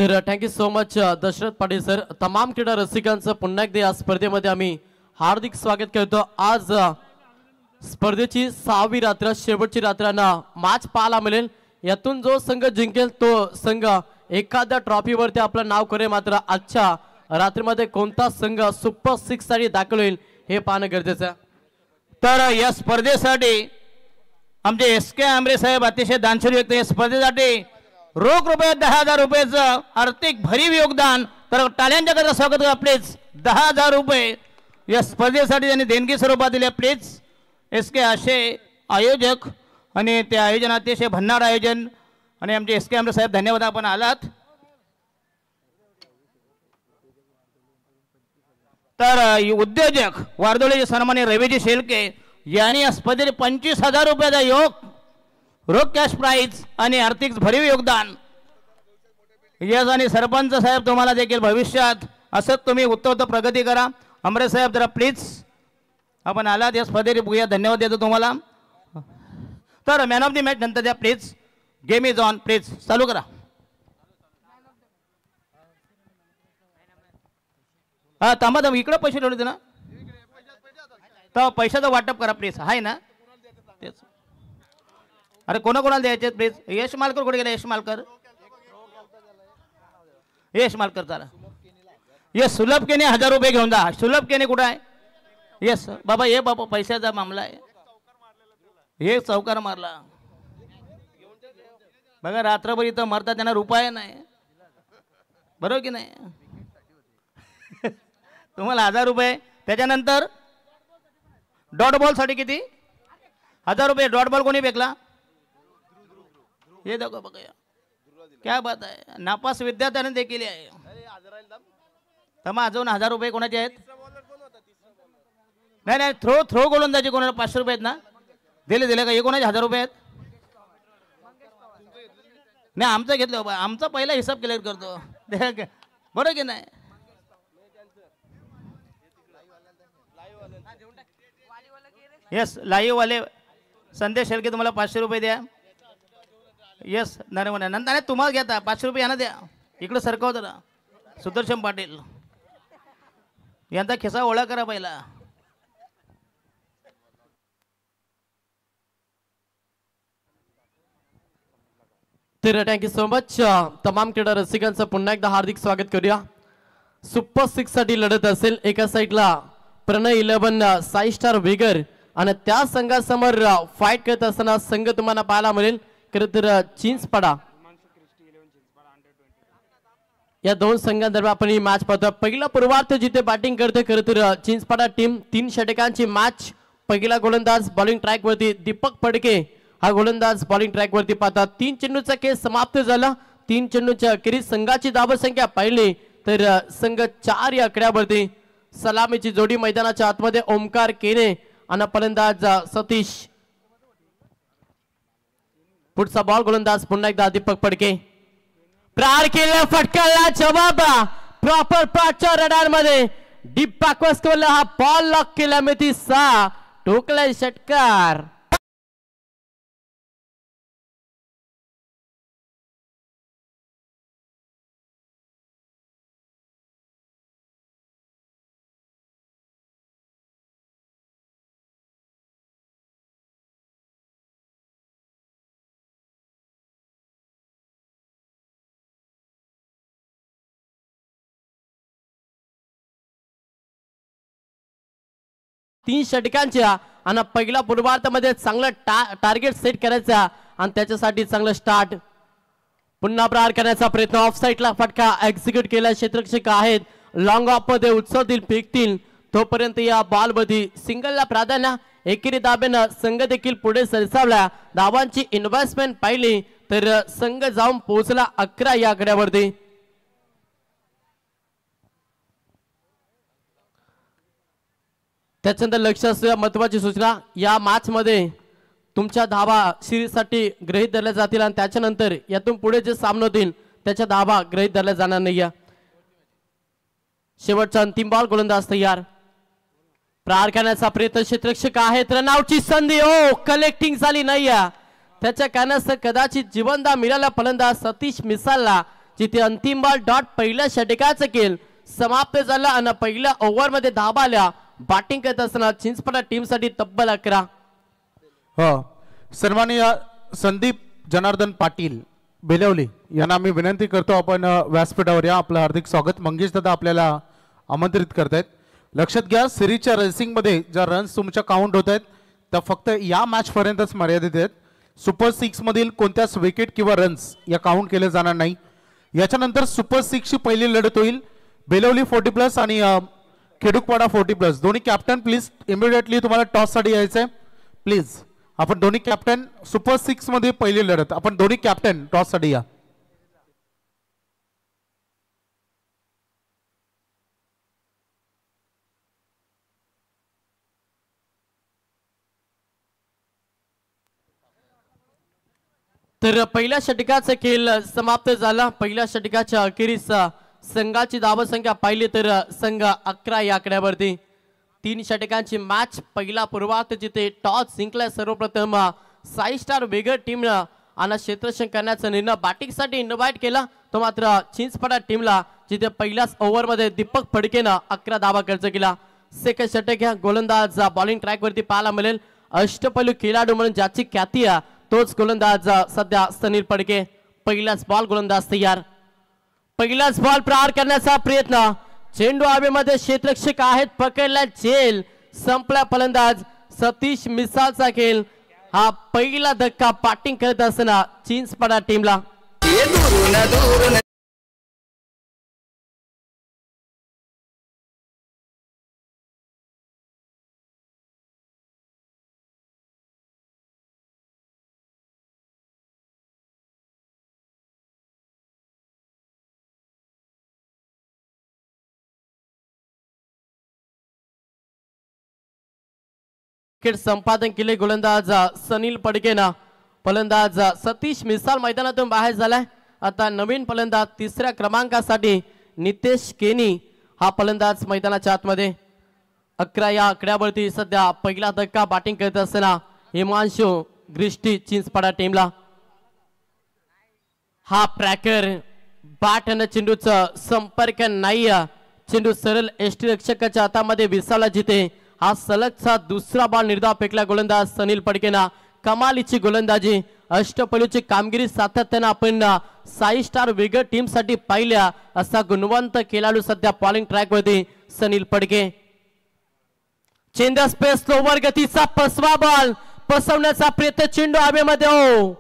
तर thank you so much Dashrath Patil sir. तमाम क्रीडा रसिकांचं पुन्हा एकदा या स्पर्धेमध्ये आम्ही हार्दिक स्वागत करतो. आज स्पर्धेची 6वी रात्र, शेवटची रात्रांना मॅच पाहायला मिळेल. यातून जो संघ जिंकेल तो संघ एखाद्या ट्रॉफीवरती आपलं नाव करेल. मात्र आजच्या रात्रीमध्ये कोणता संघ सुपर 6 साठी दाखल होईल हे पाहणं गरजेचं आहे. तर या स्पर्धेसाठी आमचे SK आंबरे साहेब अतिशय दानशूर व्यक्ती. या स्पर्धेसाठी रोख रुपये 10,000 रुपयाचं आर्थिक भरीव योगदान. तर टाळ्यांच्या करता स्वागत करा प्लीज. 10,000 रुपये या स्पर्धेसाठी त्यांनी देणगी स्वरूपात दिले. प्लीज SK असे आयोजक आणि ते आयोजन अतिशय भन्नाट आयोजन. आणि आमचे SK आंबरे साहेब धन्यवाद आपण आलात. तर उद्योजक वारदोळीचे सन्मान्य रवीजी शेळके यांनी या स्पर्धेत 25,000 रुपयाचा रोख कॅश प्राइज आणि आर्थिक भरीव योगदान. यस, आणि सरपंच साहेब तुम्हाला देखील भविष्यात असंच तुम्ही उत्तरोत्तर प्रगती करा. आंबरे साहेब जरा प्लीज आपण आलात या स्पर्धेत बघूया. धन्यवाद देतो तुम्हाला. तर मॅन ऑफ द मॅच नंतर द्या please. Game is on. Please चालू करा. हा थांबा थांबा, इकडं पैसे ठेवले ना, तर पैशाचं वाटप करा प्लीज. आहे ना तेच. अरे कोणाकोणाला द्यायचे प्लीज. यश मालकर कुठे गेले? यश मालकर, यश मालकर चला. यस, सुलभ केने 1000 रुपये घेऊन जा. सुलभ केने कुठं आहे? येस बाबा, ये बाबा, पैशाचा मामला आहे. हे चौकार मारला बघा. रात्रभर इथं मरतात, त्यांना रुपये नाही. बरोबर की नाही? तुम्हाला 1000 रुपये. त्याच्यानंतर डॉट बॉल साठी किती? 1000 रुपये. डॉट बॉल कोणी फेकला? हे देखो बघा, क्या बात आहे. नापास विद्यार्थ्याने देखील आहे. तमा अजून 1000 रुपये कोणाचे आहेत? नाही नाही, थ्रो गोलंदाजी कोणाला 500 रुपये आहेत ना? दिले का? हे कोणाचे 1000 रुपये आहेत? नाही, आमचं घेतलं बाबा. आमचा पहिला हिसाब क्लिअर करतो. बरोबर की नाही? येस, लाईव्ह वाले संदेश शेळके तुम्हाला 500 रुपये द्या. येस, नरेंद्र नंतर तुम्हाला घेता 500 रुपये यांना द्या. इकडं सरकवत ना सुदर्शन पाटील यांचा खिसा ओळा करा पहिला. तर थँक्यू सो मच. तमाम क्रीडा रसिकांचं पुन्हा एकदा हार्दिक स्वागत करूया. सुपर 6 साठी लढत असेल. एका साईडला प्रणय 11 साई स्टार विगर आणि त्या संघासमोर फाईट करत असताना संघ तुम्हाला पाहायला मिळेल खरं तर चिंचपाडा. या दोन संघांदरम्यान आपण ही मॅच पाहतो. पहिला पूर्वार्ध जिथे बॅटिंग करते खरं तर चिंचपाडा टीम. 3 षटकांची मॅच. पहिला गोलंदाज बॉलिंग ट्रॅक वरती दीपक फडके हा गोलंदाज बॉलिंग ट्रॅक वरती पाहतात. 3 चेंडूचा खेळ समाप्त झाला. 3 चेंडूच्या अखेरीस संघाची धावसंख्या पाहिली तर संघ 4 या आकड्यावरती. सलामीची जोडी मैदानाच्या आतमध्ये ओमकार केने आणि फलंदाज सतीश. पुढचा बॉल गोलंदाज पुन्हा एकदा दीपक फडके. प्रार केला, फटकाला जवाब प्रॉपर पाचच्या रडार मध्ये डीप बॅकवर्ड स्कोरला हा बॉल लॉक केला. मिती 6 टोकला षटकार. तीन षटकांच्या आणि पहिला पूर्वार्धामध्ये चांगलं टार्गेट सेट करायचा आणि त्याच्यासाठी चांगलं स्टार्ट. पुन्हा प्रहार करण्याचा प्रयत्न. ऑफ साईडला फटका एक्झिक्यूट केला. क्षेत्ररक्षक आहेत लॉंग ऑफ मध्ये उत्सवतील फेकतील तोपर्यंत या बॉल मध्ये सिंगलला प्राधान्य. एकेरी दाब्यानं संघ देखील पुढे सरसावला. धावांची इन्व्हेस्टमेंट पाहिली तर संघ जाऊन पोहोचला 11 या आकड्यावरती. त्याच्यानंतर लक्ष असलेल्या महत्वाची सूचना. या मॅच मध्ये तुमच्या धावा सिरीजसाठी गृहीत धरल्या जातील आणि त्याच्यानंतर यातून पुढे जे सामने होतील त्याच्या धावा गृहीत धरल्या जाणार नाही. शेवटचा अंतिम बॉल गोलंदाज तयार. प्रहार करण्याचा प्रयत्न. क्षेत्ररक्षक आहेत. रनआउटची संधी. ओ कलेक्टिंग झाली नाही. त्याच्या कारणास्तव कदाचित जीवनदा मिळाला फलंदाज सतीश मिसालला. जिथे अंतिम बॉल डॉट पहिल्या षटकाचं खेळ समाप्त झाला आणि पहिल्या ओव्हर मध्ये धाबा आल्या बॅटिंग करत असताना चिंचपडा टीम साठी तब्बल 11. हो, सन्माननीय संदीप जनार्दन पाटील बेलवली यांना मी विनंती करतो, आपण व्यासपीठावर या. आपलं हार्दिक स्वागत. मंगेश दादा आपल्याला आमंत्रित करतायत. लक्षात घ्या, सिरीजच्या रेसिंग मध्ये ज्या रन्स तुमच्या काउंट होत आहेत त्या फक्त या मॅच पर्यंतच मर्यादित आहेत. सुपर 6 मधील कोणत्याच विकेट किंवा रन्स या काउंट केले जाणार नाही. याच्यानंतर सुपर 6 ची पहिली लढत होईल. बेलवली 40+ आणि खेडूकपाडा 40+. दोन्ही कॅप्टन प्लीज इमिडिएटली तुम्हाला टॉस साठी यायचंय. प्लीज आपण दोन्ही कॅप्टन, सुपर 6 मध्ये पहिली लढत, आपण दोन्ही कॅप्टन टॉस साठी या. तर पहिल्या षटकाचा खेळ समाप्त झाला. पहिल्या षटकाच्या अखेरीस संघाची धावसंख्या पाहिली तर संघ 11 या आकड्यावरती. 3 षटकांची मॅच. पहिला पूर्वार्ध जिथे टॉस जिंकलाय सर्वप्रथम साई स्टार वेगर टीमनं आणि क्षेत्ररक्षण करण्याचा निर्णय बॅटिंगसाठी इन्व्हाइट केला. तो मात्र चिंचपडा टीमला जिथे पहिल्याच ओव्हरमध्ये दीपक फडकेनं 11 धावा खर्च केला. सेकंड षटक ह्या गोलंदाज बॉलिंग ट्रॅकवरती पाहायला मिळेल. अष्टपैलू खेळाडू म्हणून ज्याची ख्याती आहे तोच गोलंदाज सध्या सनील फडके. पहिलाच बॉल गोलंदाज तयार. पहिलाच बॉल प्रहार करण्याचा प्रयत्न. चेंडू हवेमध्ये क्षेत्ररक्षक आहेत, पकडला झेल. संपला फलंदाज सतीश मिसालचा खेळ. हा पहिला धक्का बॅटिंग करत असताना चिंचपडा टीमला. संपादन केले गोलंदाज सनील फडकेनं. फलंदाज सतीश मिसाल मैदानातून बाहेर झालाय. आता नवीन फलंदाज 3ऱ्या क्रमांकासाठी नितेश केनी हा फलंदाज मैदानाच्या आतमध्ये. 11 या आकड्यावरती सध्या पहिला धक्का बॅटिंग करत असताना हिमांशु ग्रिष्टी चिंचपडा टीमला. हा ट्रॅकर बॅट आणि चेंडूचा संपर्क नाही. चेंडू सरळ यष्टीरक्षकाच्या हातामध्ये विसावला जिथे हा सलगचा दुसरा बॉल निर्धाव फेकला गोलंदाज सनील फडकेना. कमालीची गोलंदाजी, अष्टपैलूची कामगिरी सातत्यानं आपण साई स्टार वेगर टीम साठी पाहिल्या. असा गुणवंत खेळाडू सध्या बॉलिंग ट्रॅक वरती सनील फडके. चेंडू स्पेस लोवर गतीचा फसवा बॉल फसवण्याचा प्रयत्न. चेंडू हवेमध्ये. हो,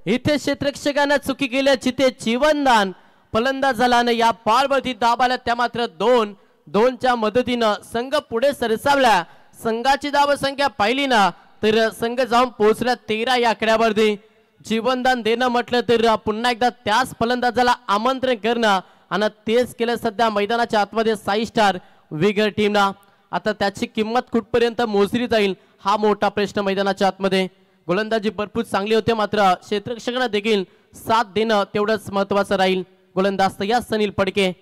इथे क्षेत्ररक्षकानं चुकी केली जिथे जीवनदान फलंदाज झाला आणि या बॉलवरती दाबाला त्या मात्र 2-2च्या मदतीनं संघ पुढे सरसावला. संघाची धावसंख्या पाहिली ना तर संघ जाऊन पोहोचला 13 या आकड्यावरती. जीवनदान देणं म्हटलं तर पुन्हा एकदा त्याच फलंदाजाला आमंत्रण करणं आणि तेच केलं सध्या मैदानाच्या आतमध्ये साई स्टार वेगर टीमला. आता त्याची किंमत कुठपर्यंत मोजली जाईल हा मोठा प्रश्न मैदानाच्या आतमध्ये. गोलंदाजी भरपूर चांगली होते मात्र क्षेत्ररक्षकांना देखील साथ देणं तेवढंच महत्वाचं राहील. गोलंदाज तयार सनील फडके.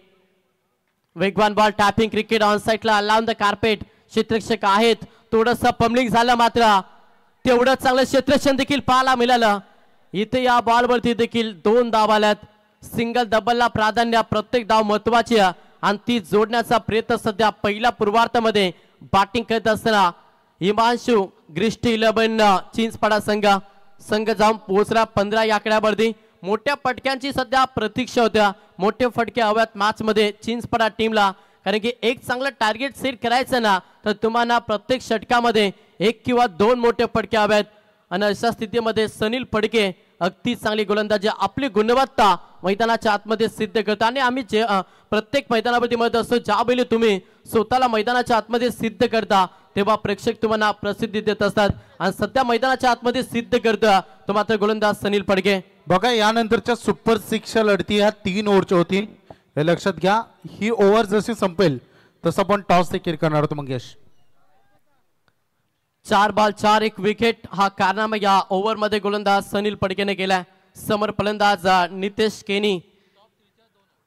वेगवान बॉल टॅपिंग क्रिकेट ऑन साइडला लावून द कार्पेट. क्षेत्ररक्षक आहेत, थोडस पम्बलिंग झालं मात्र तेवढं चांगलं क्षेत्ररक्षण देखील पाहायला मिळालं. इथे या बॉलवरती देखील 2 धावा आल्यात. सिंगल डबलला प्राधान्य, प्रत्येक धाव महत्वाची आणि ती जोडण्याचा प्रयत्न सध्या पहिल्या पूर्वार्धामध्ये बॅटिंग करत असताना हिमांशु ग्रिष्टी 11 चिंचपडा संघ जाऊन पोहोचला 15 या आकड्यावरती. मोठ्या फटक्यांची सध्या प्रतीक्षा होत्या. मोठे फटके हव्यात मॅच मध्ये चिंचपडा टीमला, कारण की एक चांगलं टार्गेट सेट करायचं ना तर तुम्हाला प्रत्येक षटकामध्ये 1 किंवा 2 मोठे फटके हव्यात. आणि अशा स्थितीमध्ये सनील फडके अगदी चांगली गोलंदाजी, आपली गुणवत्ता मैदानाच्या आतमध्ये सिद्ध करतात. आणि आम्ही प्रत्येक मैदानावरती म्हणत असतो ज्यावेळी तुम्ही स्वतःला मैदानाच्या आतमध्ये सिद्ध करता तेव्हा प्रेक्षक तुम्हाला प्रसिद्धी देत असतात. आणि सध्या मैदानाच्या आतमध्ये सिद्ध करतो तो मात्र गोलंदाज सनील फडके. बघा, यानंतरच्या सुपर 6च्या लढती ह्या 3 ओव्हरच्या होतील हे लक्षात घ्या. ही ओव्हर जशी संपेल तसं आपण टॉस देखील करणार होतो. मंगेश 4 बॉल 4 1 विकेट हा कारनामा या ओव्हर मध्ये गोलंदाज सनील फडकेने केलाय. समोर फलंदाज नितेश केनी.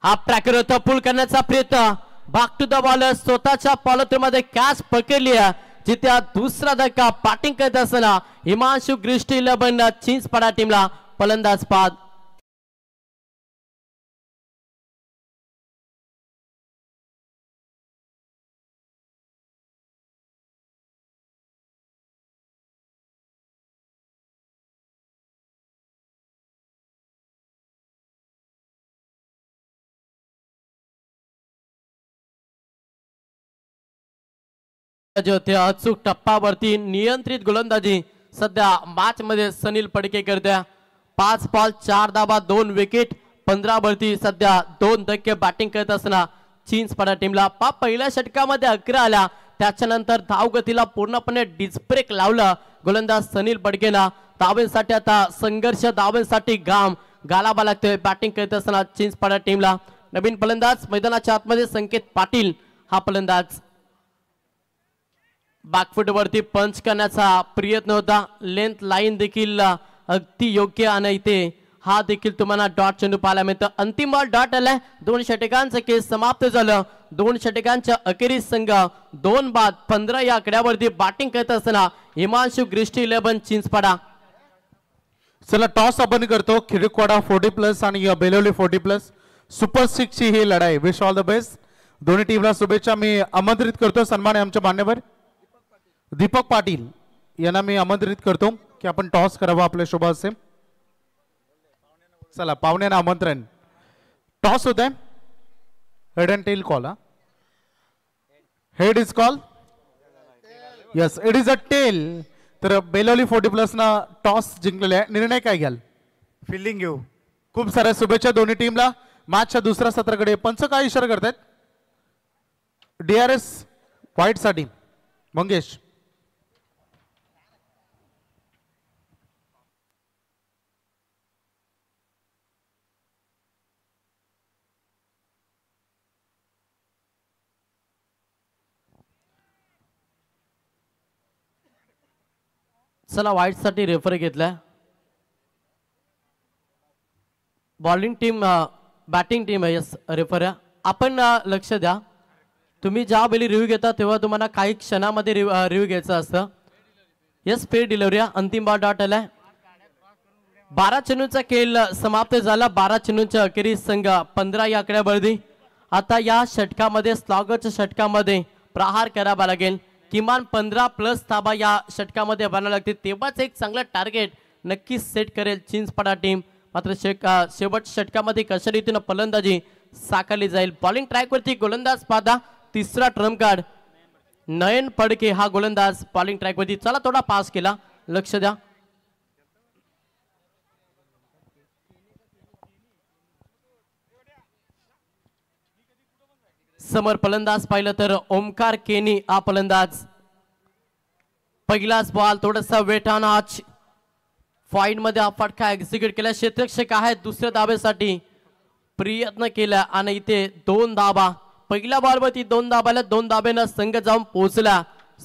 हा ट्रॅकर होता पुल करण्याचा प्रयत्न. बॅक टू द बॉल, स्वतःच्या पॉलिथ्रीमध्ये कॅच पकडली जिथे दुसरा धक्का बॅटिंग करत असताना हिमांशु ग्रिष्टी 11 चिंचपडा टीमला फलंदाज पाद. जे होते अचूक टप्प्यावरती नियंत्रित गोलंदाजी सध्या मॅच मध्ये सनील पडके करत्या 5 बॉल 4 धावा 2 विकेट 15 वरती सध्या 2 धक्के बॅटिंग करत असताना चिंचपाडा टीमला पहिल्या षटकामध्ये 11 आल्या त्याच्यानंतर धावगतीला पूर्णपणे डिस्ब्रेक लावला गोलंदाज सनील पडकेला धावेसाठी आता संघर्ष धावेसाठी घालावा लागतोय बॅटिंग करत असताना चिंचपाडा टीमला नवीन फलंदाज मैदानाच्या आतमध्ये संकेत पाटील हा फलंदाज बॅकफुट वरती पंच करण्याचा प्रयत्न होता लेंथ लाईन देखील अगदी योग्य आणि इथे हा देखील तुम्हाला डॉट चेंडू पाहायला मिळतं अंतिम बॉल डॉट आलाय 2 षटकांचं केस समाप्त झालं 2 षटकांच्या अखेरीस संघ 2 बाद 15 या आकड्यावरती बॅटिंग करत असताना हिमांशु ग्रिस्टी 11 चिंचपाडा चला टॉस आपण करतो खिडकवाडा 40+ आणि बेलवली 40+ सुपर 6 ची ही लढाई विश ऑल द बेस्ट दोन्ही टीमला शुभेच्छा मी आमंत्रित करतो सन्मान आहे आमच्या मान्यवर दीपक पाटील यांना मी आमंत्रित करतो की आपण टॉस करावा आपल्या शुभ असे चला पाहुण्यांना आमंत्रण टॉस होत आहे head and tail call head is call yes it is a tail तर बेलवली 40+ ना टॉस जिंकलेले आहे निर्णय काय घ्याल फिल्डिंग घेऊ खूप साऱ्या शुभेच्छा दोन्ही टीमला मॅचच्या दुसऱ्या सत्राकडे पंच काय इशारा करतायत DRS व्हाईट साठी मंगेश चला व्हाईट साठी रेफर घेतलाय बॉलिंग टीम बॅटिंग टीम आहे यस रेफर आपण लक्ष द्या तुम्ही ज्या वेळी रिव्ह्यू घेता तेव्हा तुम्हाला काही क्षणामध्ये रिव्ह्यू घ्यायचं असतं यस फेर डिलिव्हरी अंतिम बॉल डॉट आलाय 12 चेंडूचा खेळ समाप्त झाला 12 चेंडूच्या अखेरीस संघ 15 या आकड्यावरती आता या षटकामध्ये स्लॉगरच्या षटकामध्ये प्रहार करावा लागेल किमान 15+ धाबा या षटकामध्ये बनावं लागते तेव्हाच एक चांगलं टार्गेट नक्कीच सेट करेल चिंचपाडा टीम मात्र शेवट षटकामध्ये कशा रीतीनं फलंदाजी साकारली जाईल बॉलिंग ट्रॅकवरती गोलंदाज पादा तिसरा ट्रम्प कार्ड नयन पडके हा गोलंदाज बॉलिंग ट्रॅकवरती चला थोडा पास केला लक्ष द्या समोर फलंदाज पाहिलं तर ओमकार केनी हा फलंदाज पहिलाच बॉल थोडासा वेटाना फाईन मध्ये हा फटका एक्झिक्यूट केला क्षेत्ररक्षक आहे दुसऱ्या धाब्यासाठी प्रयत्न केला आणि इथे 2 धाबा पहिल्या बॉलवरती 2 धाब्याला 2 धाब्यानं संघ जाऊन पोहोचला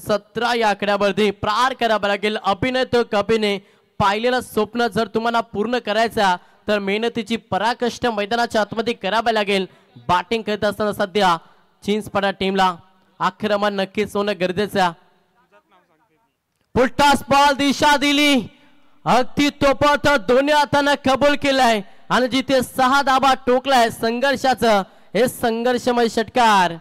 17 या आकड्यावरती प्रहार करावा लागेल अभिनय तो कपिने पाहिलेलं स्वप्न जर तुम्हाला पूर्ण करायचा तर मेहनतीची पराकष्ट मैदानाच्या आतमध्ये करावे लागेल बॅटिंग करत असताना सध्या चिंचपाडा टीमला आक्रमण नक्कीच होणं गरजेचं पुलटास बॉल दिशा दिली अगदी तोपत दोन्ही हातानं कबूल केलाय आणि जिथे 6 धाबा टोकलाय संघर्षाचं हे संघर्षमय षटकार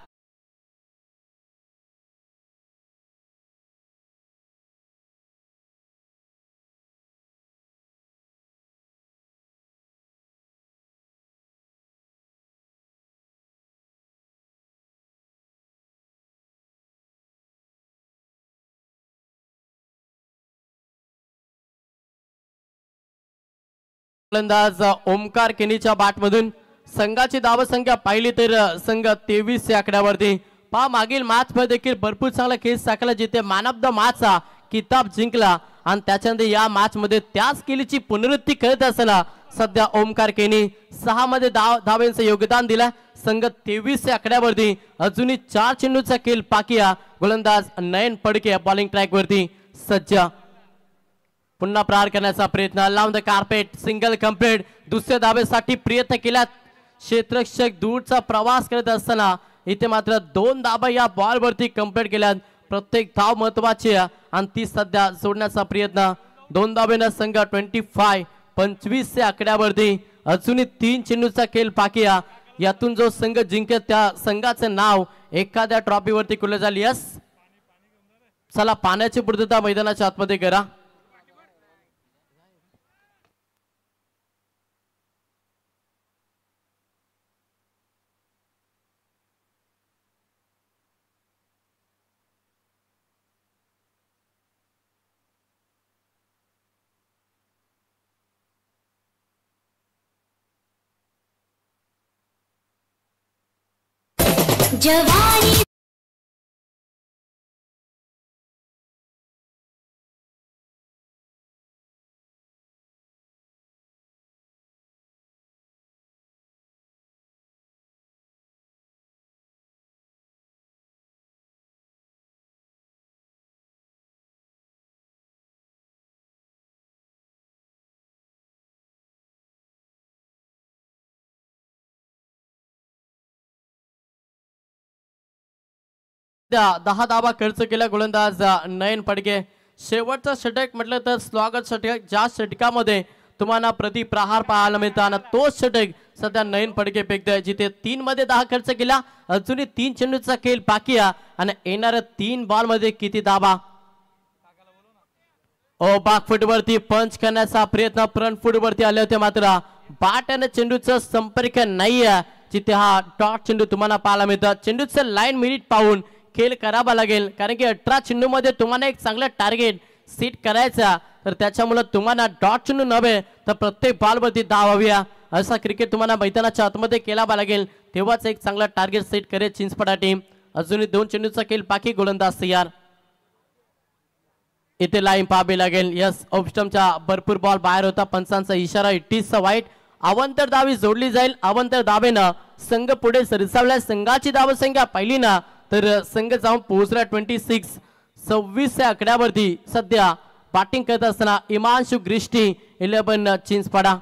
फलंदाज ओमकार केनीच्या बॅटमधून संघाची धावसंख्या पाहिली तर संघ 23 या आकड्यावरती मागील मॅच मध्ये देखील भरपूर चांगला खेळ साकारला जिथे मॅन ऑफ द मॅचचा किताब जिंकला आणि त्याच्यानंतर या मॅच मध्ये त्याच केलीची पुनरुत्ती करत असताना सध्या ओमकार केनी 6 मध्ये धावांचं योगदान दिलं संघ 23 या आकड्यावरती अजूनही 4 चेंडूचा खेळ बाकी गोलंदाज नयन पडके बॉलिंग ट्रॅक वरती सज्ज पुन्हा प्रहार करण्याचा प्रयत्न लावून द कार्पेट सिंगल कंप्लीट दुसऱ्या धाब्यासाठी प्रयत्न केला क्षेत्ररक्षक दूरचा प्रवास करत असताना इथे मात्र 2 धाबा या बॉल वरती कंप्लीट केल्यात प्रत्येक धाव महत्वाची आणि ती सध्या सोडण्याचा प्रयत्न 2 धाब्यानं संघ 25 या आकड्यावरती अजूनही 3 चेंडूचा खेळ बाकी यातून जो संघ जिंकेल त्या संघाचं नाव एखाद्या ट्रॉफीवरती खुलं झाली यस चला पाण्याची पूर्तता मैदानाच्या आतमध्ये करा जवानी त्या 10 धावा खर्च केला गोलंदाज नयन पडके. शेवटचा षटक म्हटलं तर स्वागत षटक, ज्या षटकामध्ये तुम्हाला प्रति प्रहार पाहायला मिळतात आणि तोच षटक सध्या नयन पडके फेकतोय, जिथे 3 मध्ये 10 खर्च केला. अजूनही 3 चेंडूचा खेळ बाकी आहे आणि येणाऱ्या 3 बॉल मध्ये किती धावा. बॅक फूट वरती पंच करण्याचा प्रयत्न, फ्रंट फूट वरती आले होते, मात्र बॅट आणि चेंडूचा संपर्क नाहीये, जिथे हा डॉट चेंडू तुम्हाला पाहायला मिळतं. चेंडूचं लाईन मिनिट पाहून खेळ करावा लागेल, कारण की 18 चेंडू मध्ये तुम्हाला एक चांगलं टार्गेट सेट करायचा, तर त्याच्यामुळे तुम्हाला डॉट चेंडू नव्हे तर प्रत्येक बॉल वरती धाव हवी. असा क्रिकेट तुम्हाला मैदानाच्या आतमध्ये केलावा लागेल, तेव्हाच एक चांगला टार्गेट सेट करेल चिंचपडा टीम. अजूनही 2 चेंडूचा खेळ बाकी, गोलंदाज तयार. इथे लाईन पाहावी लागेल. यस, ऑफस्टमच्या भरपूर बॉल बाहेर होता, पंचांचा इशारा, इट इज वाईट. अवंतर धावी जोडली जाईल. अवंतर धावेनं संघ पुढे सरसावला. संघाची धावसंख्या पाहिली ना तर संघ जाऊन पोहोचला 26 या आकड्यावरती. सध्या बॅटिंग करत असताना इमांशु ग्रिष्टी 11 चिंचपाडा.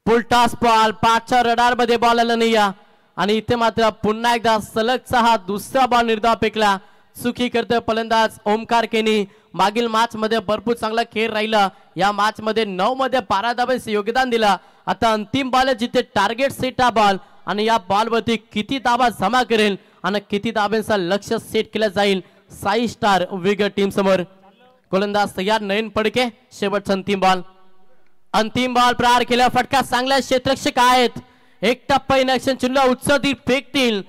पुलटास बॉल, 5च्या रडार मध्ये बॉल आला नाही आणि इथे मात्र पुन्हा एकदा सलगचा हा दुसरा बॉल निर्धाव फेकला. चुकी करतोय फलंदाज ओमकार केनी. मागील मॅच मध्ये भरपूर चांगला खेळ राहिला, या मॅच मध्ये 9 मध्ये 12 धावांचे योगदान दिला. आता अंतिम बॉल जिथे टार्गेट सेट हा बॉल आणि या बॉल वरती किती धावा जमा करेल आणि किती धावांचा लक्ष सेट केलं जाईल साई स्टार विगर टीम समोर. गोलंदाज तयार, नयन पडके. शेवटचा अंतिम बॉल प्रहार केला. फटका चांगला, क्षेत्ररक्षक आहेत. एक टप्पा इनॅक्शन चिन्ह उच्चदी फेकतील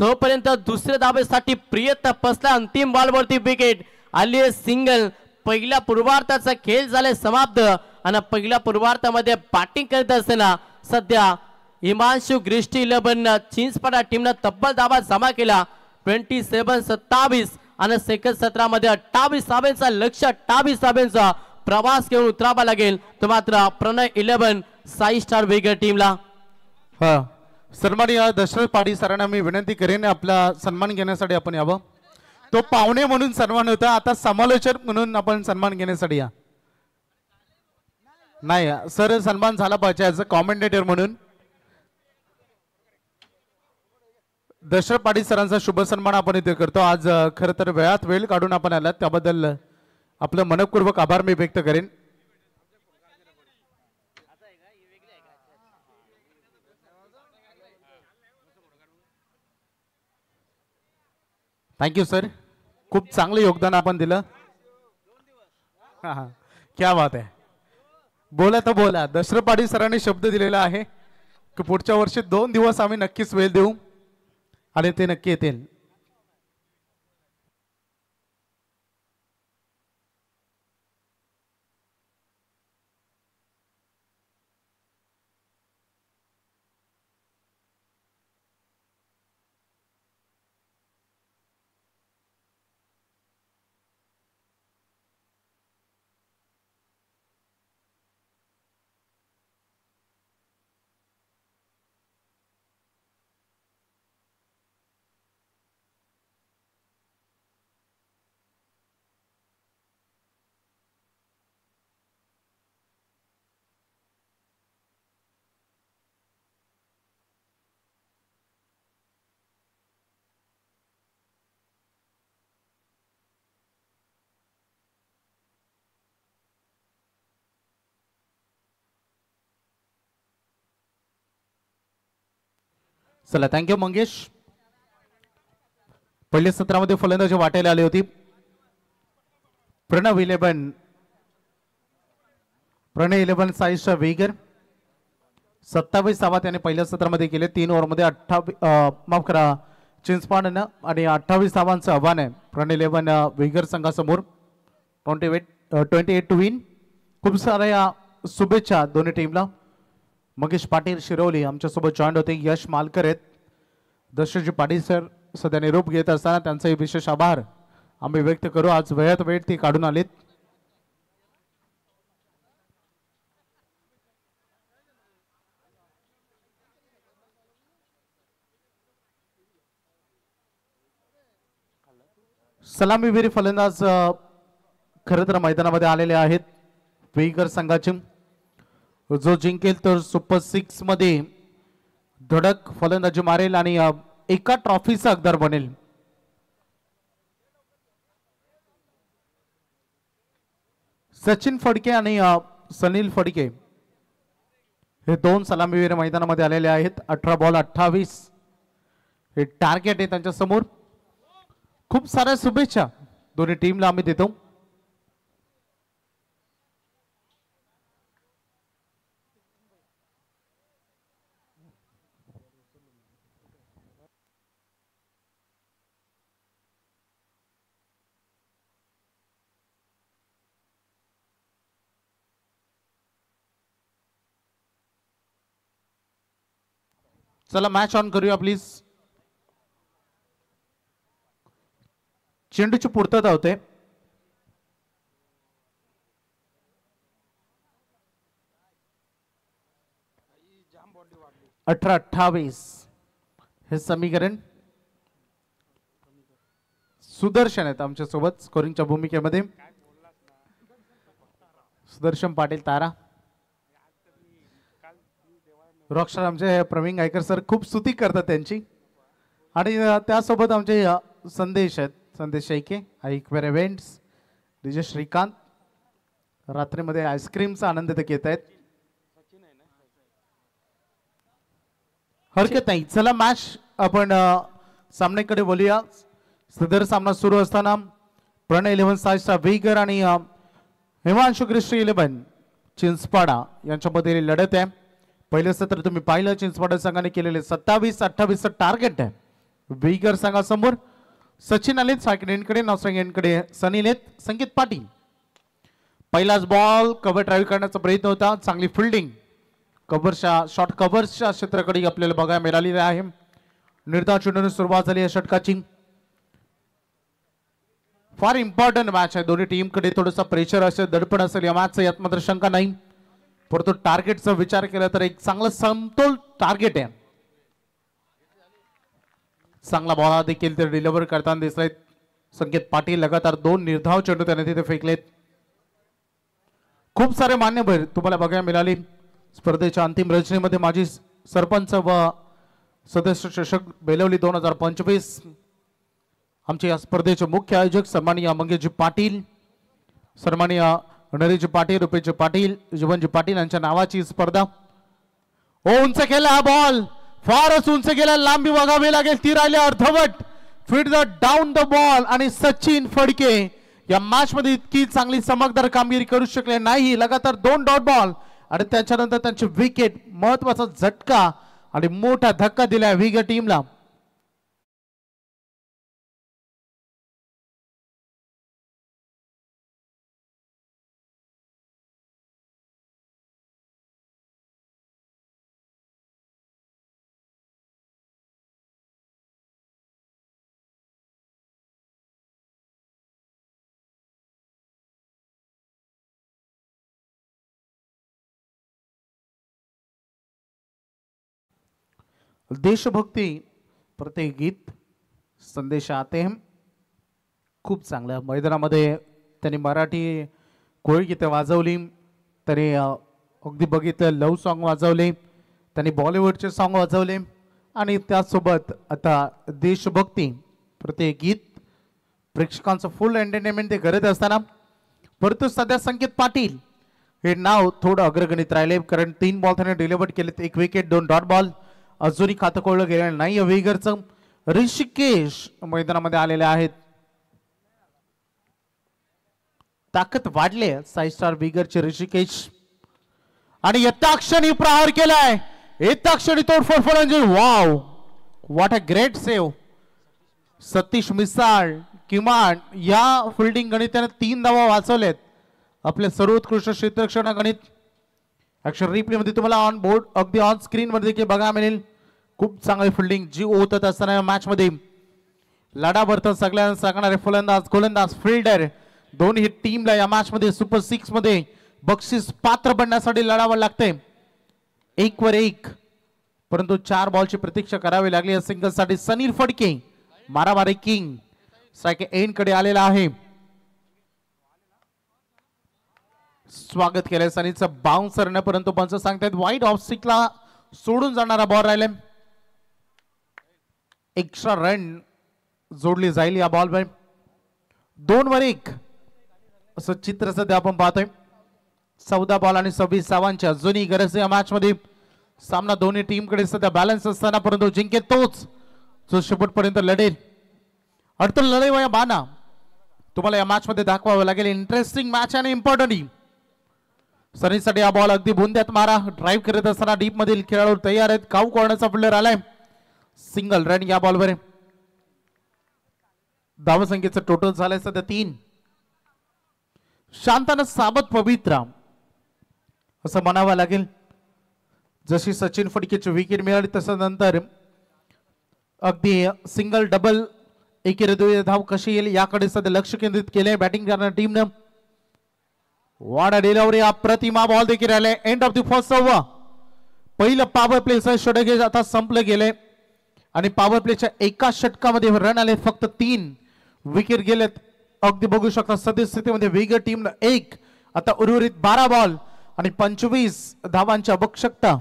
तोपर्यंत दुसऱ्या धावेसाठी प्रयत्न पसला. अंतिम बॉल वरती विकेट आली, सिंगल. पहिल्या पूर्वार्धाचा खेळ झाला समाप्त आणि पहिल्या पूर्वार्धामध्ये बॅटिंग करत असताना सध्या हिमांशु ग्रिष्टी 11 चिंचपाडा टीमनं तब्बल धावा जमा केला. 27-27 आणि सेकंड सत्रामध्ये 28 धावांचा लक्ष, 28 धावांचा प्रवास घेऊन उतरावा लागेल. तो मात्र प्रणय 11 साई स्टार वेगर टीमला. हा, सन्माननीय दशरथ पाटील सरांना मी विनंती करेन आपला सन्मान घेण्यासाठी आपण यावं. तो पाहुणे म्हणून सन्मान होता, आता समालोचक म्हणून आपण सन्मान घेण्यासाठी या. नाही सर, सन्मान झाला पाहिजे ॲज अ कॉमेंटेटर म्हणून. दशरथ पाटील सरांचा शुभ सन्मान आपण इथे करतो. आज खरं तर वेळात वेळ काढून आपण आलात, त्याबद्दल आपलं मनपूर्वक आभार मी व्यक्त करेन. थँक्यू सर, खूप चांगलं योगदान आपण दिलं. क्या बात आहे. बोला तर बोला. दशरथ पाटील सरांनी शब्द दिलेला आहे की पुढच्या वर्षी 2 दिवस आम्ही नक्कीच वेळ देऊ आणि ते नक्की येतील. चला, थँक्यू मंगेश. पहिल्या सत्रामध्ये फलंदाजी वाटायला आली होती. प्रणय 11 साईशा वेगर. 27 धावा त्याने पहिल्या सत्रामध्ये केले. 3 ओव्हरमध्ये 28 चिंचपाडनं आणि 28 धावांचं आव्हान आहे प्रणय 11 वेगर संघासमोर. 28 टू विन. खूप साऱ्या शुभेच्छा दोन्ही टीमला. मगेश पाटील शिरोली आमच्यासोबत जॉईन होते. यश मालकर आहेत. दशरथजी पाटील सर सध्या निरोप घेत असताना त्यांचाही विशेष आभार आम्ही व्यक्त करू. आज वेळात वेळ ते काढून आलेत. सलामीवीर फलंदाज खरं तर मैदानामध्ये आलेले आहेत. वेईकर संघाचे जो जिंकेल तर सुपर 6 मध्ये धडक फलंदाजी मारेल आणि एका ट्रॉफीचा हकदार बनेल. सचिन फडके आणि सनील फडके हे दोन सलामीवीर मैदानामध्ये आलेले आहेत. 18 बॉल 28 हे टार्गेट आहे त्यांच्या समोर. खूप साऱ्या शुभेच्छा दोन्ही टीमला आम्ही देतो. चला मॅच ऑन करूया प्लीज. चेंडूची पूर्तता होते. अठरा 28 हे समीकरण. सुदर्शन आहेत आमच्या सोबत स्कोरिंगच्या भूमिकेमध्ये. सुदर्शन पाटील तारा. रॉकस्टार आमचे प्रवीण गायकर सर खूप स्तुती करतात त्यांची. आणि त्यासोबत आमचे संदेश आहेत. संदेश शेके ऐकवेर इव्हेंट्स डीजे श्रीकांत रात्रीमध्ये आईस्क्रीमचा आनंद ते घेत आहेत. हरकत नाही. चला मॅच आपण सामन्याकडे बोलूया. सदर सामना सुरू असताना प्रणय 11 सायचा वेगर आणि हिमांशु कृष्ण 11 चिंचपाडा यांच्यामध्ये लढत आहे. पहिलं सत्र तुम्ही पाहिलं. चिंचपाडा संघाने केलेले 27-28 टार्गेट आहे. वेगर संघासमोर सचिन आलेत सायकडेंकडे, नावसंगेंकडे सनील आहेत. संकेत पाटील पहिलाच बॉल कव्हर ड्राईव्ह करण्याचा प्रयत्न होता. चांगली फिल्डिंग कव्हरच्या शॉर्ट कव्हर्सच्या क्षेत्राकडे आपल्याला बघायला मिळालेली आहे. निर्धाव चेंडूने सुरुवात झाली या षटकाची. फार इम्पॉर्टंट मॅच आहे. दोन्ही टीमकडे थोडासा प्रेशर असेल, दडपण असेल या मॅचचा, यात मात्र शंका नाही. परंतु टार्गेटचा विचार केला तर एक चांगला समतोल टार्गेट आहे. चांगला बॉल देखील ते डिलिव्हर करताना दिसलेत. संकेत पाटील लगातार 2 निर्धाव चेंडू त्याने तिथे फेकलेत. खूप सारे मान्यवर तुम्हाला बघायला मिळाले. स्पर्धेच्या अंतिम रचनेमध्ये माजी सरपंच व सदस्य चषक बेलवली 2025. आमचे या स्पर्धेचे मुख्य आयोजक सन्माननीय मंगेशजी पाटील, सन्माननीय नरेशजी पाटील, रुपेशजी पाटील, जीवनजी पाटील यांच्या नावाची स्पर्धा. उंच केला हा बॉल, फारच उंच गेला. लांबी बघावी लागेल. ती राहिली अर्धवट. Feed the down the ball. आणि सचिन फडके या मॅच मध्ये इतकी चांगली चमकदार कामगिरी करू शकले नाही. लगातार 2 डॉट बॉल आणि त्याच्यानंतर त्यांची विकेट. महत्वाचा झटका आणि मोठा धक्का दिलाय विगर टीमला. देशभक्ती प्रत्येक गीत संदेश आते हैं. खूप चांगलं मैदानामध्ये त्यांनी मराठी कोळी गीते वाजवली. त्यांनी अगदी बघितलं लव सॉन्ग वाजवले. त्यांनी बॉलिवूडचे सॉन्ग वाजवले. आणि त्यासोबत आता देशभक्ती प्रत्येक गीत प्रेक्षकांचं फुल एंटरटेनमेंट ते करत असताना परंतु सध्या संकेत पाटील हे नाव थोडं अग्रगणित राहिले. कारण 3 बॉल त्याने डिलिव्हर केलेत. 1 विकेट 2 डॉट बॉल. अजूनही खातं कोळलं गेलेलं नाही. वेगरचं ऋषिकेश मैदानामध्ये आलेले आहेत. ताकद वाढले साई स्टार वेगरचे ऋषिकेश. आणि येत्या क्षणी प्रहार केलाय. येत्या क्षणी तोडफोड फलंदाजी. Wow, what a great save. Satish Misal किमान या फिल्डिंग गणिताने 3 धावा वाचवलेत. आपले सर्वोत्कृष्ट क्षेत्ररक्षण गणित ऍक्शन रिप्ले मध्ये तुम्हाला ऑन बोर्ड अगदी ऑन स्क्रीन मध्ये देखील बघा मिळेल खूप चांगली फिल्डिंग जीव ओतत असताना मॅच मध्ये लढा सगळ्यांना सांगणारे फलंदाज गोलंदाज फिल्डर दोन्ही टीमला या मॅच मध्ये सुपर 6 मध्ये बक्षीस पात्र बनण्यासाठी लढावं लागते 1 वर 1 परंतु 4 बॉलची प्रतीक्षा करावी लागली या सिंगल साठी सनील फडके मारामारी किंग स्ट्राइक एंड कडे आलेला आहे स्वागत केलंय सनीचं बाउन्सर न परंतु पंच सांगतायत वाईट ऑफ स्टिकला सोडून जाणारा बॉल राहिले एक्स्ट्रा रन जोडली जाईल या बॉल वर 2 वर 1 असं चित्र सध्या आपण पाहतोय 14 बॉल आणि 26 धावांची अजूनही गरज या मॅच मध्ये सामना दोन्ही टीम कडे सध्या बॅलन्स असताना परंतु जिंकेल तोच जो शेवटपर्यंत लढेल अडचण लढाई बाना तुम्हाला या मॅच मध्ये दाखवावं लागेल इंटरेस्टिंग मॅच आणि इम्पॉर्टंट सनीसाठी हा बॉल अगदी बुंद्यात मारा ड्राईव्ह करत असताना डीप मधील खेळाडू तयार आहेत काऊ कॉर्नरचा फिल्डर आलाय सिंगल रन या बॉलवर धावसंख्येचं टोटल झालंय सध्या 3 शांतानं साबत पवित्रा असं म्हणावं लागेल जशी सचिन फडकेची विकेट मिळाली तसं नंतर अगदी सिंगल डबल एकेरी धाव कशी येईल याकडे सध्या लक्ष केंद्रित केले बॅटिंग करणाऱ्या टीमनं वाडा डिलिव्हरी अप्रतिमा बॉल देखील आले end of the first over पहिलं पॉवर प्लेचं षटक आता संपलं गेले आणि पॉवर प्लेच्या एका षटकामध्ये रन आले फक्त 3 विकेट गेलेत अगदी बघू शकता सद्यस्थितीमध्ये वेगळ्या टीमला 1 आता उर्वरित 12 बॉल आणि 25 धावांची आवश्यकता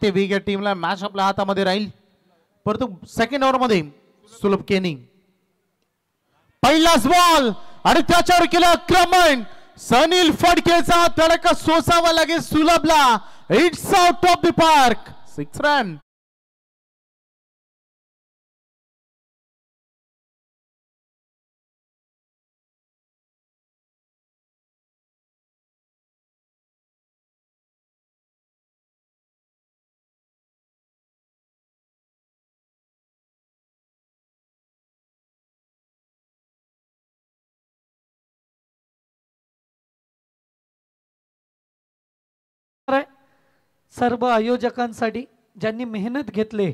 ते वेगळ्या टीमला मॅच आपल्या हातामध्ये राहील परंतु सेकंड ओव्हर मध्ये सुलभ केनी पहिलाच बॉल आणि त्याच्यावर केलं आक्रमण सनील फडकेचा तडका सोसावा लागेल सुलभला it's out of the park 6 run सर्व आयोजकांसाठी ज्यांनी मेहनत घेतले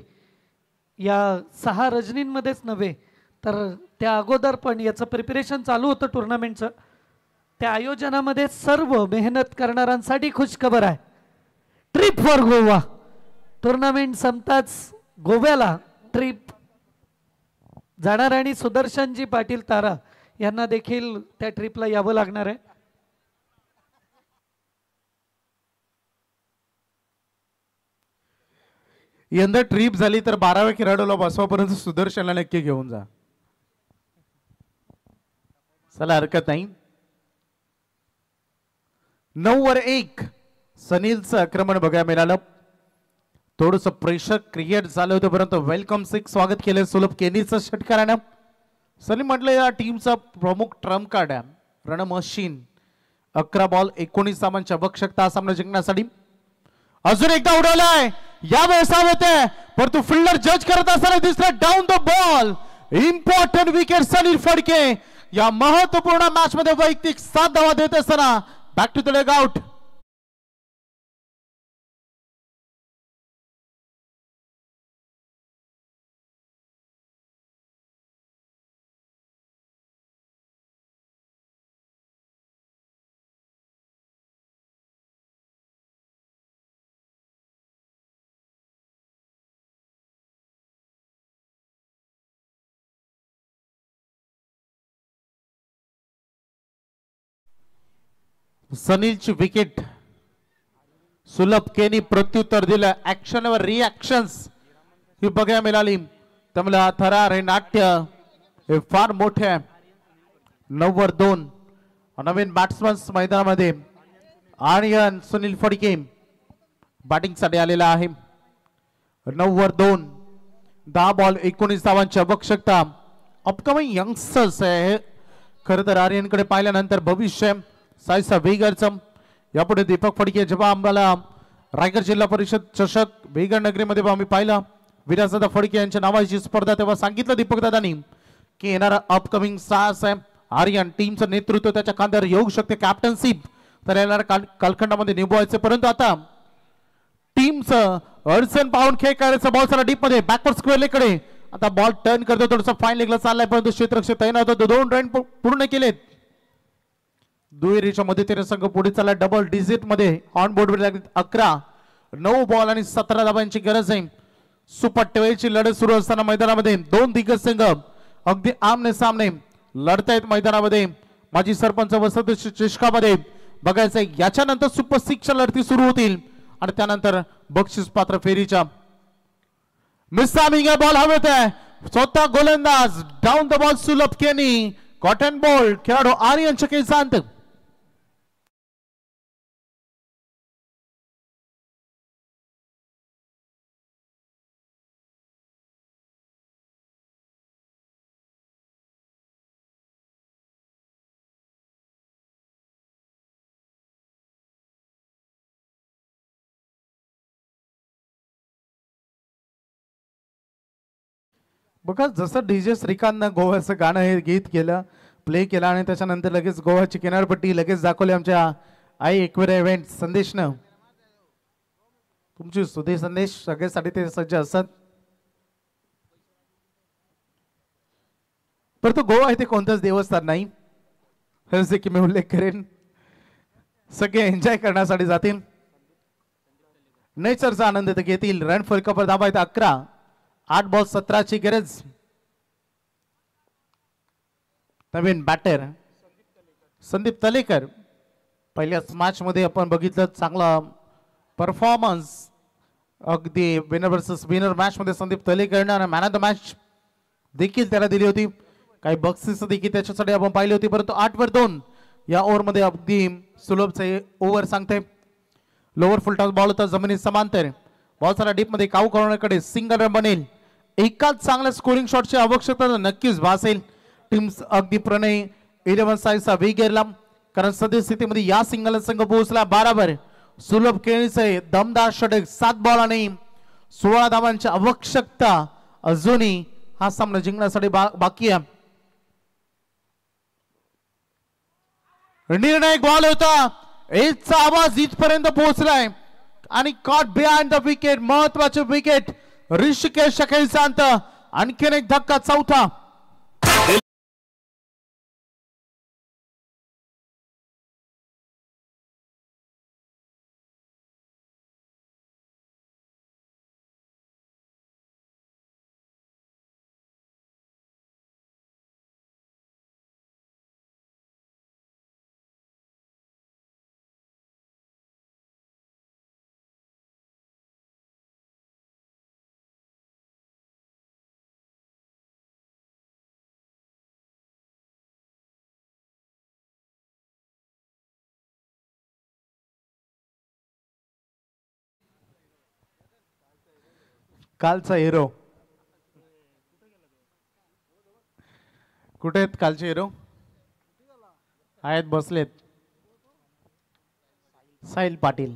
या 6 रजनींमध्येच नव्हे तर त्या अगोदर पण याचं प्रिपरेशन चालू होतं टुर्नामेंटचं त्या आयोजनामध्ये सर्व मेहनत करणाऱ्यांसाठी खुशखबर आहे ट्रिप फॉर गोवा टुर्नामेंट संपताच गोव्याला ट्रिप जाणार आणि सुदर्शनजी पाटील तारा यांना देखील त्या ट्रिपला यावं लागणार आहे यंदा ट्रिप झाली तर 12व्या खेळाडूला बसवा परंतु सुदर्शनला नक्की घेऊन जा चला हरकत नाही 9 वर 1 सनीलचं आक्रमण बघायला मिळालं थोडस प्रेशर क्रिएट झालं होतं परंतु वेलकम 6 स्वागत केलं सुलभ केनीचं षटकारानं सनी म्हटलं या टीमचा प्रमुख ट्रम्प कार्ड आहे रण मशीन 11 बॉल 19 धावांची आवश्यकता सामना जिंकण्यासाठी अजून एकदा उडवलाय या वेळेस होते परंतु फिल्डर जज करत असताना दिसला down the ball important wicket Sanil Phadke या महत्वपूर्ण मॅच मध्ये वैयक्तिक 7 धावा देत असताना back to the leg out सनीलची विकेट सुलभ केनी प्रत्युत्तर दिलं ऍक्शनवर रिॲक्शन्स ही बघायला मिळाली त्यामुळे थरार हे नाट्य हे फार मोठे आहे 9-2 नवीन बॅट्समन मैदानामध्ये आर्यन सुनील फडके बॅटिंग साठी आलेला आहे 9-2 10 बॉल 19 धावांची आवश्यकता अपकमिंग यंगस्टर्स आहे खरं तर आर्यनकडे पाहिल्यानंतर भविष्य साईसा वेगरचं यापुढे दीपक फडके जेव्हा आम्हाला रायगड जिल्हा परिषद चषक वेगळ नगरीमध्ये आम्ही पाहिला विराजदादा फडके यांच्या नावाची स्पर्धा तेव्हा सांगितलं दीपक दादांनी की येणारा अपकमिंग स्टार्स आहे आर्यन टीमचं नेतृत्व त्याच्या खांद्यावर येऊ शकते कॅप्टनशिप तर येणाऱ्या कालखंडामध्ये निभवायचे परंतु आता टीमचं अडचण पाहून खेळ करायचा बॉल सारा डीप मध्ये बॅकवर्ड स्क्वेअर लेकडे आता बॉल टर्न करतो थोडंसं फाईन लेगला चाललाय परंतु क्षेत्ररक्षक तैनात होतो 2 रन पूर्ण केलेत दुहेरीच्या मदतीने संघ पुढे चालला डबल डिजिट मध्ये ऑन बोर्ड वर 11 9 बॉल आणि 17 धावांची गरज आहे सुपर 12 ची लढत सुरू असताना मैदानामध्ये दोन दिग्गज संघ अगदी आमने सामने लढतायत मैदानामध्ये माजी सरपंच वसंत चिष्कामध्ये बघायचंय याच्यानंतर सुपर 6 च्या लढती सुरू होतील आणि त्यानंतर बक्षीस पात्र फेरीच्या मिसामिंग बॉल हवेत आहे स्वतः गोलंदाज डाऊन द बॉल सुलभ केनी कॉटन बॉल खेळाडू आर्यन चके शांत बघा जसं डीजे श्रीकांतनं गोव्याचं गाणं हे गीत केलं प्ले केलं आणि त्याच्यानंतर लगेच गोव्याची किनारपट्टी लगेच दाखवली आमच्या आई एक्वेरिया इव्हेंट संदेशनं तुमची सुधे संदेश सगळ्यासाठी ते सज्ज असतात परंतु गोवा इथे कोणतंच देवस्थान नाही जसे की मी उल्लेख करेन सगळे एन्जॉय करण्यासाठी जातील नेचरचा आनंद ते घेतील रन फलकावर धाबा आहेत 11 8 बॉल 17 ची गरज नवीन बॅटर संदीप तलेकर पहिल्याच मॅच मध्ये आपण बघितलं चांगला परफॉर्मन्स अगदी विनर वर्सेस विनर मॅच मध्ये संदीप तलेकरनं मॅन ऑफ द मॅच देखील त्याला दिली होती काही बक्षीस देखील त्याच्यासाठी आपण पाहिली होती परंतु 8-2 या ओव्हर मध्ये अगदी सुलभचे ओव्हर सांगते लोअर फुल टॉस बॉल होता जमिनी समांतर बॉल सारा डीप मध्ये काऊ करण्याकडे सिंगल रन बनेल एकाच चांगल्या स्कोरिंग शॉटची आवश्यकता नक्कीच भासेल टीम अगदी प्रणय 11 साईजचा वेग गेला कारण सध्या स्थितीमध्ये या सिंगल संघ पोहोचला 12 सुलभ केळीचे दमदार षटक 7 बॉल आणि 16 धावांची आवश्यकता अजूनही हा सामना जिंकण्यासाठी बाकी आहे निर्णायक बॉल होता एजचा आवाज इथपर्यंत पोहोचलाय आणि कॉट बिहाइंड द विकेट महत्वाचे विकेट ऋषिकेश शकेल शांत आणखीन एक धक्का चौथा कालचा हिरो कुठे आहेत कालचे हिरो आहेत बसलेत साहिल पाटील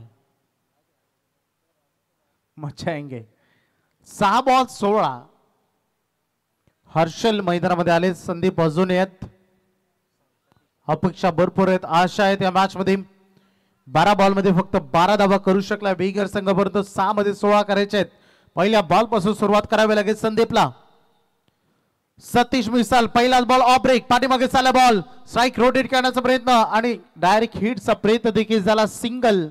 मच्छा येंगे 6 बॉल 16 हर्षल मैदानामध्ये आले संदीप अजून आहेत अपेक्षा भरपूर आहेत आशा आहेत या मॅच मध्ये 12 बॉल मध्ये फक्त 12 धावा करू शकला वेगर संघ परंतु 6 मध्ये 16 करायचे आहेत पहिल्या बॉल पासून सुरुवात करावी लागेल संदीपला सतीश मिसाल पहिलाच बॉल ऑफ ब्रेक पाठीमागे चालला बॉल स्ट्राइक रोटेट करण्याचा प्रयत्न आणि डायरेक्ट हिटचा प्रयत्न देखील झाला सिंगल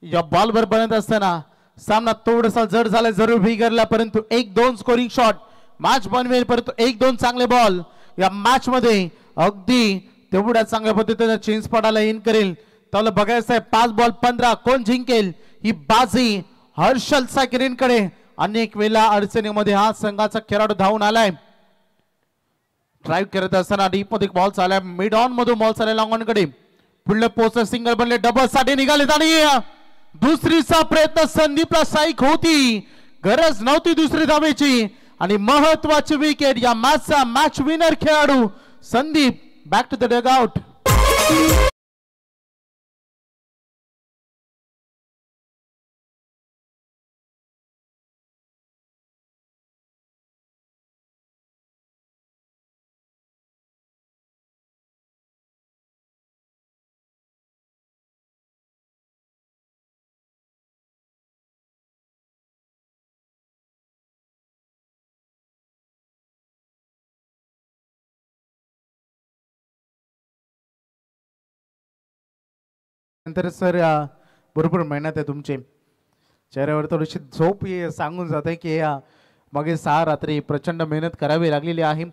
या बॉलवर बनत असताना सामना थोडासा जड झाला जरूर बिघडला परंतु 1-2 स्कोरिंग शॉट मॅच बनवेल परंतु 1-2 चांगले बॉल या मॅच मध्ये अगदी तेवढ्या चांगल्या पद्धतीने चेंज पडायला इन करेल त्याला बघायचं आहे 5 बॉल 15 कोण जिंकेल ही बाजी. हर्षल साकिरींकडे अनेक वेळा अडचणीमध्ये हा संघाचा खेळाडू धावून आलाय. ड्राईव्ह करत असताना डीप मध्ये बॉल चाललाय, मिड ऑन मधून बॉल चाललाय लॉंग ऑन कडे. पुढले पोस्ट सिंगल बनले, डबल साठी निघाले आणि दुसरीचा प्रयत्न संदीपला स्ट्राईक होती, गरज नव्हती दुसरी धावेची आणि महत्वाची विकेट या मॅचचा मॅच विनर खेळाडू Sandeep. Back to the dugout. नंतर सर बरोबर मेहनत आहे तुमचे चेहऱ्यावर थोडीशी झोप सांगून जाते की मागे 6 रात्री प्रचंड मेहनत करावी लागलेली आहे.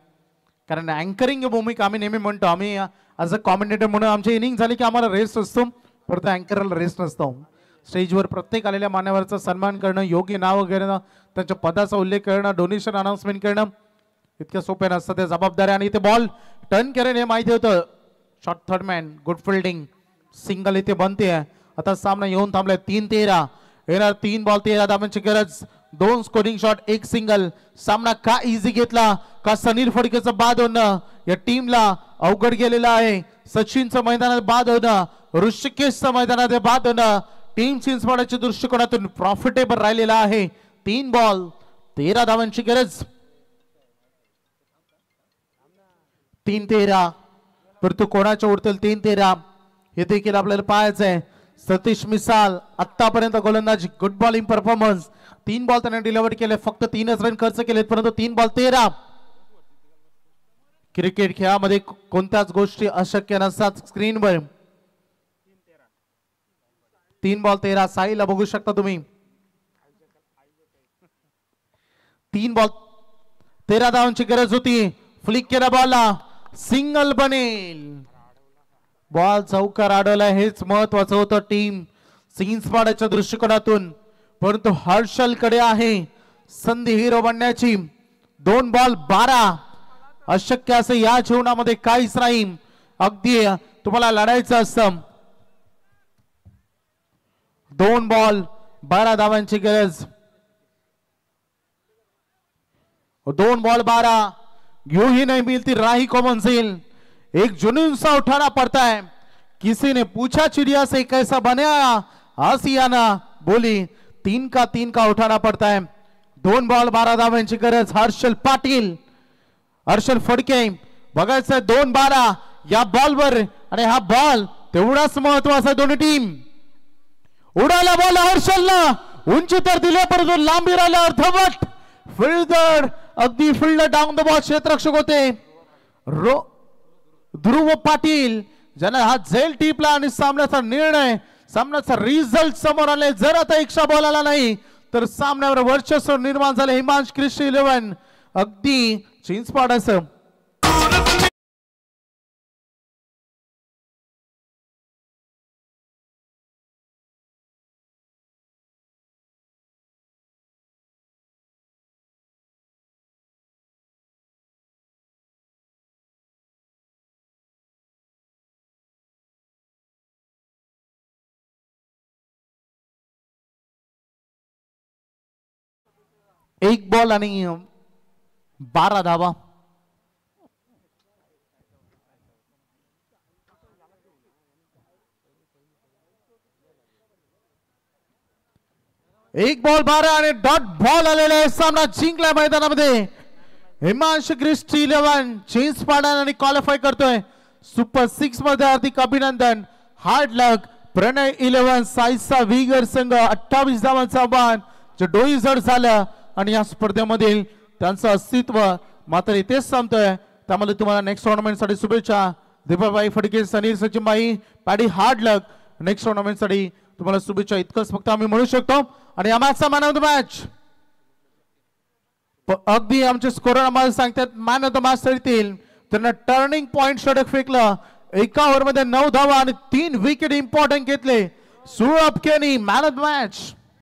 कारण अँकरिंग भूमिका आम्ही नेहमी म्हणतो, आम्ही ॲज अ कॉमेंटेटर म्हणून आमची इनिंग झाली की आम्हाला रेस्ट असतो, परंतु अँकरला रेस्ट नसतो. स्टेजवर प्रत्येक आलेल्या मान्यवराचा सन्मान करणं, योग्य नाव घेणं, त्यांच्या पदाचा उल्लेख करणं, डोनेशन अनाउन्समेंट करणं इतकं सोपे नसतं. ते जबाबदारी आणि इथे बॉल टर्न करेन हे माहिती होतं. Short third man, good fielding, single इथे बनते. आता सामना येऊन थांबलाय 3-13 येणार. 3 बॉल 13 धावांची गरज, 2 स्कोरिंग शॉट 1 सिंगल. सामना का इझी घेतला का सनील फडकेचं बाद होणं या टीमला अवघड गेलेलं आहे. सचिनचं मैदानात बाद होणं, ऋषिकेशचं मैदानात बाद होणं टीम चिंचवडच्या दृष्टिकोनातून प्रॉफिटेबल राहिलेला आहे. 3 बॉल 13 धावांची गरज. 3-13 परंतु कोणाच्या उरतील 3-13 हे देखील आपल्याला पाहायचं आहे. सतीश मिसाल आतापर्यंत गोलंदाजी, गुड बॉलिंग परफॉर्मन्स. 3 बॉल त्याने डिलिव्हर केले, फक्त 3च रन खर्च केलेत, परंतु 3 बॉल 13. क्रिकेट खेळामध्ये कोणत्याच गोष्टी अशक्य नसतात. स्क्रीनवर 3 बॉल 13 साईला बघू शकता तुम्ही. 3 बॉल 13 धावांची गरज होती. फ्लिक केला बॉलला, सिंगल बनेल. बॉल चौकार अडवला, हेच महत्वाचं होतं टीम सिंचवाड्याच्या दृष्टिकोनातून. परंतु हर्षल कडे आहे संधी हिरो बनण्याची. 2 बॉल 12 अशक्य असं या जीवनामध्ये काहीच नाही. अगदी तुम्हाला लढायचं असतं. 2 बॉल 12 धावांची गरज. 2 बॉल 12 यूं ही नहीं मिलती राही को मंजिल. एक जुनून सा उठाना पड़ता है. किसी ने पूछा चिड़िया से कैसा बनाया, आसियाना बोली 3 का 3 का उठाना पड़ता है. 2 बॉल 12 धावांची गरज. हर्षल पाटील, हर्षल फडके बघायचं 2-12 या बॉलवर आणि हा बॉल तेवढाच महत्वाचा. दोन्ही टीम उडाला बॉल हर्षलला, उंची तर दिले परंतु लांबी राहिला अर्धवट. फिल्डर अगदी फिल्डर डाऊन द बॉल क्षेत्ररक्षक होते ध्रुव पाटील, ज्याने हा झेल टिपला आणि सामन्याचा निर्णय, सामन्याचा रिझल्ट समोर आले. जर आता एक्स्ट्रा बॉल आला नाही तर सामन्यावर वर्चस्व निर्माण झाले. हिमांश क्रिस्टी 11 अगदी चिंचपाडाचं. एक बॉल आणि 12 धावा. एक बॉल 12 आणि डॉट बॉल आलेला आहे. सामना जिंकला मैदानामध्ये. हिमांश क्रिस्टी 11 चिंचपाडा आणि क्वालिफाय करतोय सुपर 6 मध्ये. हार्दिक अभिनंदन. हार्ड लक. प्रणय 11 साईचा विगर संघ 28 धावांचा आव्हान जे डोई जड झालं आणि या स्पर्धेमधील त्यांचं अस्तित्व मात्र इथेच संपतोय. त्यामुळे तुम्हाला नेक्स्ट टुर्नामेंट साठी शुभेच्छा. दीपाबाई फडके, सनील सचिनबाई पॅडी, हार्ड लक. नेक्स्ट टुर्नामेंट साठी तुम्हाला शुभेच्छा. इतकंच फक्त आम्ही म्हणू शकतो. आणि या मॅचचा मॅन ऑफ द मॅच अगदी आमचे स्कोरर आम्हाला सांगतात मॅन ऑफ द मॅच ठरतील. त्यांना टर्निंग पॉइंट षटक फेकलं एका ओव्हरमध्ये 9 धावा आणि 3 विकेट इम्पॉर्टंट घेतले. सुरभ केनी मॅन ऑफ द मॅच.